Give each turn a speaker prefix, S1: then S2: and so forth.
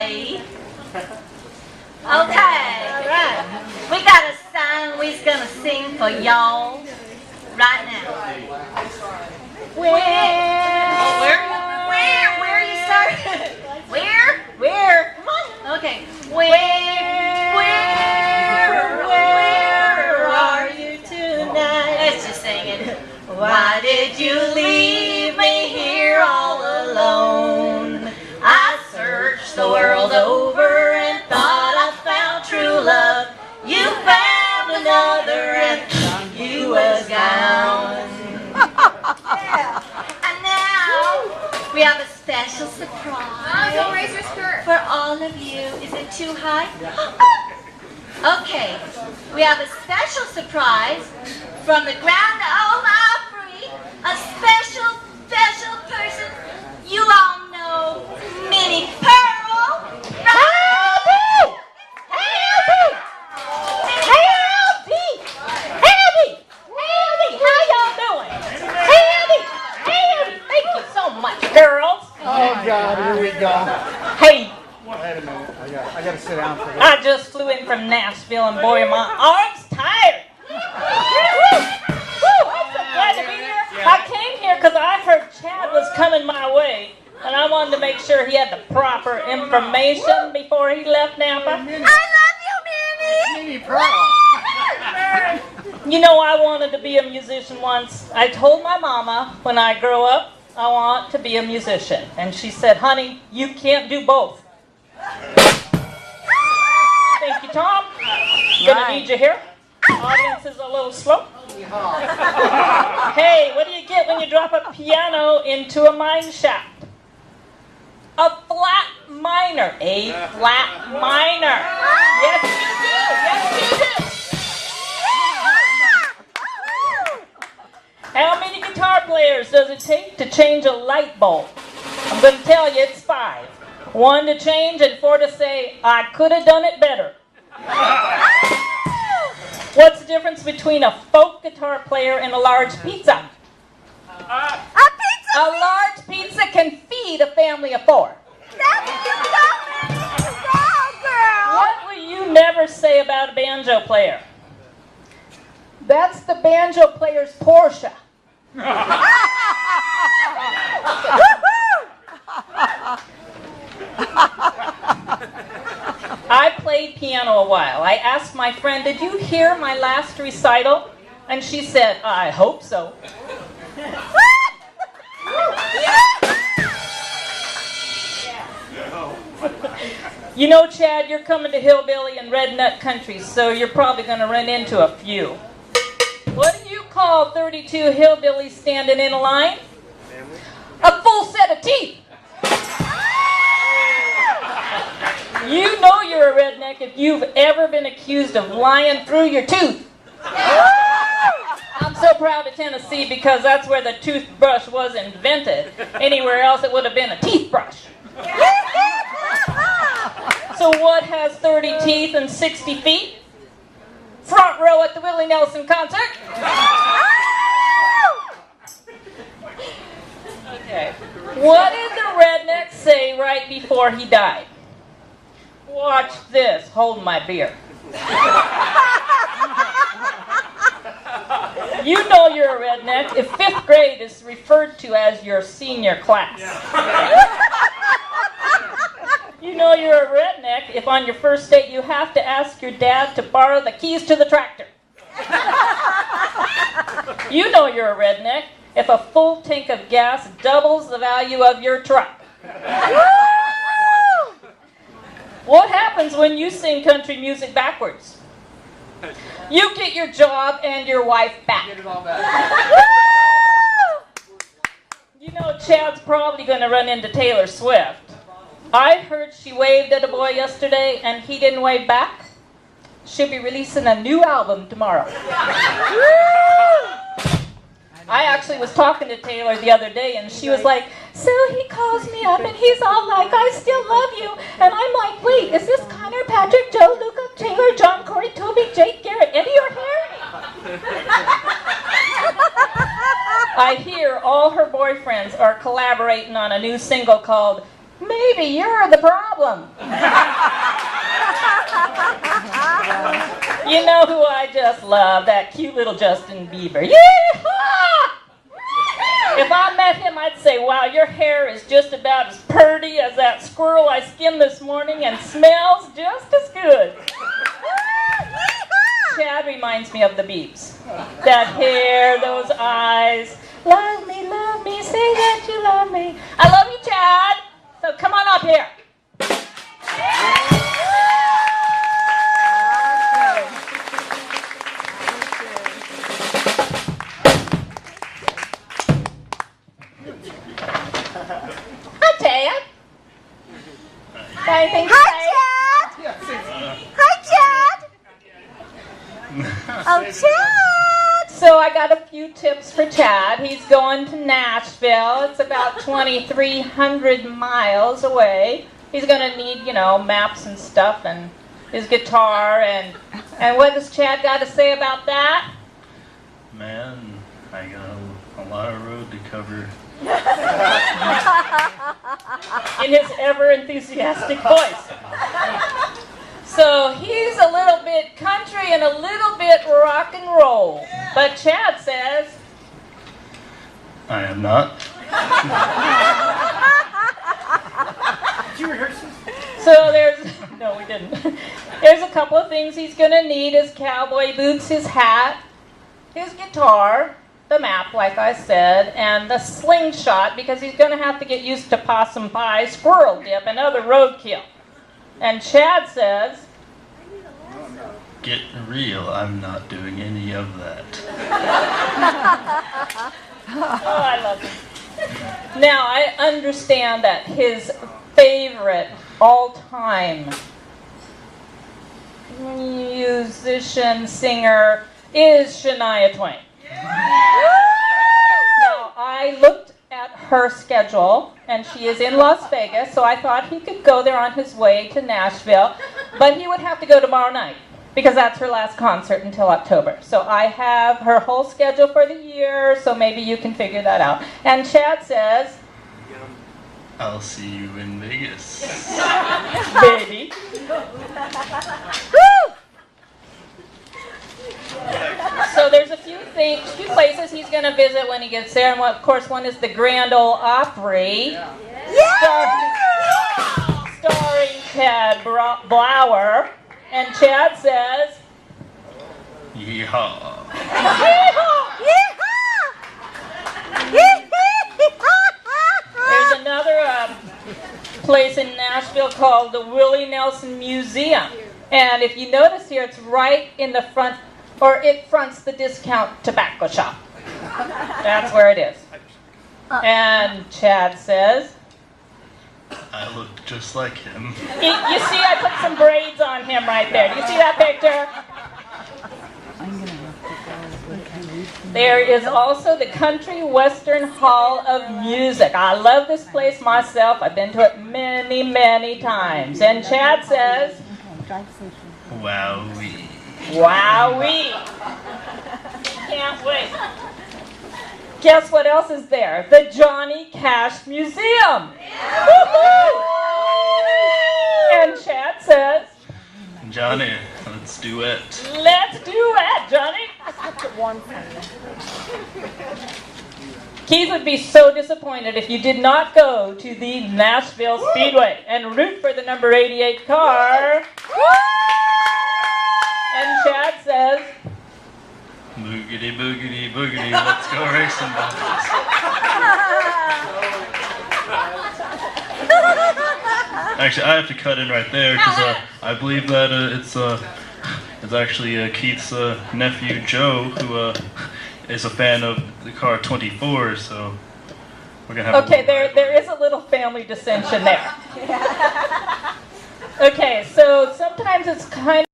S1: Okay, right. We got a song we's gonna sing for y'all right now. Where you started? Where? Come on. Okay. Where are you tonight? Let's just sing it. Why did you leave me here all alone? I searched the world over and thought I found true love. You found another and you was gone. Yeah. And now we have a special surprise.
S2: Don't raise your skirt.
S1: For all of you. Is it too high? Okay. We have a special surprise from the Grand Ole Opry. A special person. You all know Minnie Pearl. Howdy! How y'all doing? Howdy! Thank you so much, girls.
S3: Oh God, here we go.
S1: Hey,
S3: Wait a minute, I got to sit down for this.
S1: I just flew in from Nashville and boy, are my arms tired. Woo! I'm so glad to be here. I came here because I heard Chad was coming my way. And I wanted to make sure he had the proper information before he left Napa. I love you, Minnie!
S3: Minnie Pearl.
S1: You know, I wanted to be a musician once. I told my mama, when I grow up, I want to be a musician. And she said, honey, you can't do both. Thank you, Tom. Gonna need you here. Audience is a little slow. Hey, what do you get when you drop a piano into a mine shaft? A flat minor. A flat minor. Yes, you do. How many guitar players does it take to change a light bulb? I'm going to tell you it's 5. 1 to change and 4 to say, I could have done it better. What's the difference between a folk guitar player and a large pizza? A large pizza can feed a family of 4. What will you never say about a banjo player? That's the banjo player's Porsche. I played piano a while. I asked my friend, did you hear my last recital? And she said, I hope so. You know, Chad, you're coming to hillbilly and redneck country, so you're probably going to run into a few. What do you call 32 hillbillies standing in a line? A full set of teeth. You know you're a redneck if you've ever been accused of lying through your tooth. I'm so proud of Tennessee because that's where the toothbrush was invented. Anywhere else it would have been a teeth brush. So what has 30 teeth and 60 feet? Front row at the Willie Nelson concert. Okay. What did the redneck say right before he died? Watch this. Hold my beer. You know you're a redneck if 5th grade is referred to as your senior class. You know you're a redneck if on your first date you have to ask your dad to borrow the keys to the tractor. You know you're a redneck if a full tank of gas doubles the value of your truck. What happens when you sing country music backwards? You get your job and your wife back.
S3: Get it all back.
S1: You know Chad's probably going to run into Taylor Swift. I heard she waved at a boy yesterday and he didn't wave back. She'll be releasing a new album tomorrow. I actually was talking to Taylor the other day and she was like, so he calls me up and he's all like, I still love you. And I'm like, wait, is this Connor, Patrick, Joe, Luca, Taylor, John, Corey, Toby, Jake, Garrett, Eddie, or Harry? I hear all her boyfriends are collaborating on a new single called Maybe baby, you're the problem. You know who I just love? That cute little Justin Bieber. Yee-haw! If I met him, I'd say, wow, your hair is just about as purty as that squirrel I skinned this morning and smells just as good. Chad reminds me of the Beeps. That hair, those eyes. Love me, say that you love me. I love you, Chad. So come on up here. Hi, Chad. Got anything to say?
S2: Hi, Chad! Oh, Chad!
S1: So I got a few tips for Chad. He's going to Nashville. It's about 2,300 miles away. He's going to need, maps and stuff and his guitar. And what does Chad got to say about that?
S4: Man, I got a lot of road to cover.
S1: In his ever enthusiastic voice. So he's a little bit country and a little bit rock and roll. But Chad says,
S4: I am not.
S3: Did you rehearse this?
S1: so no, we didn't. There's a couple of things he's going to need: his cowboy boots, his hat, his guitar, the map, like I said, and the slingshot, because he's going to have to get used to possum pie, squirrel dip, and other roadkill. And Chad says,
S4: Get real, I'm not doing any of that.
S1: oh, I love him. Now, I understand that his favorite all-time musician, singer is Shania Twain. Now, I looked at her schedule, and she is in Las Vegas, so I thought he could go there on his way to Nashville, but he would have to go tomorrow night, because that's her last concert until October. So I have her whole schedule for the year, so maybe you can figure that out. And Chad says,
S4: I'll see you in Vegas.
S1: baby. So there's a few places he's going to visit when he gets there, and of course one is the Grand Ole Opry, starring Chad Blower, and Chad says,
S4: Yeehaw.
S1: there's another place in Nashville called the Willie Nelson Museum, and if you notice here, it's right in the front, or it fronts the discount tobacco shop. That's where it is. And Chad says,
S4: I look just like him.
S1: you see I put some braids on him right there. Do you see that picture? There is also the Country Western Hall of Music. I love this place myself. I've been to it many, many times. And Chad says,
S4: Wowee.
S1: wowee. Can't wait. Guess what else is there? The Johnny Cash Museum. Woo-hoo! And Chad says,
S4: Johnny, let's duet.
S1: let's do it, Johnny. Keith would be so disappointed if you did not go to the Nashville Speedway and root for the number 88 car. And Chad says,
S4: Boogity, boogity, boogity, let's go racing, boys. Actually, I have to cut in right there because I believe that it's actually Keith's nephew Joe who is a fan of the car 24. So we're gonna have.
S1: okay, there is a little family dissension there. Okay, so sometimes it's kind of